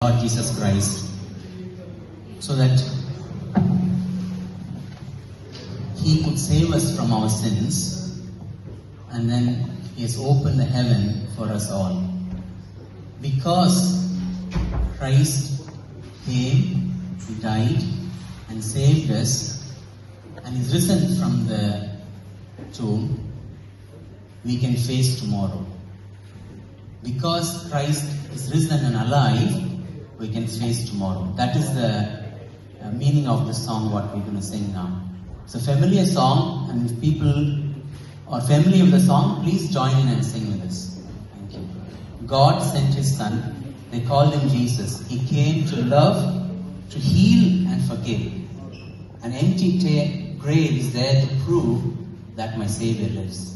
Lord Jesus Christ, so that He could save us from our sins, and then He has opened the heaven for us all. Because Christ came, He died, and saved us, and is risen from the tomb, we can face tomorrow. Because Christ is risen and alive, we can face tomorrow. That is the meaning of the song what we're going to sing now. It's a familiar song, and if people are familiar with the song, please join in and sing with us. Thank you. God sent His Son. They called Him Jesus. He came to love, to heal and forgive. An empty grave is there to prove that my Savior lives.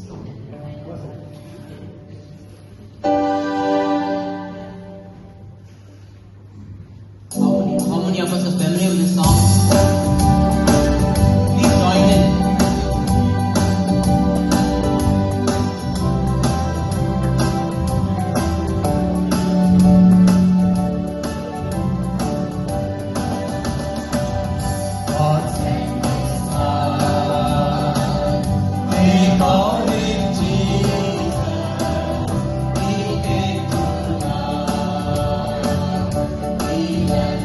How many of us are familiar with this song? Please join in. God sent His Son. They called Him Jesus. He came to love. He left.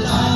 Life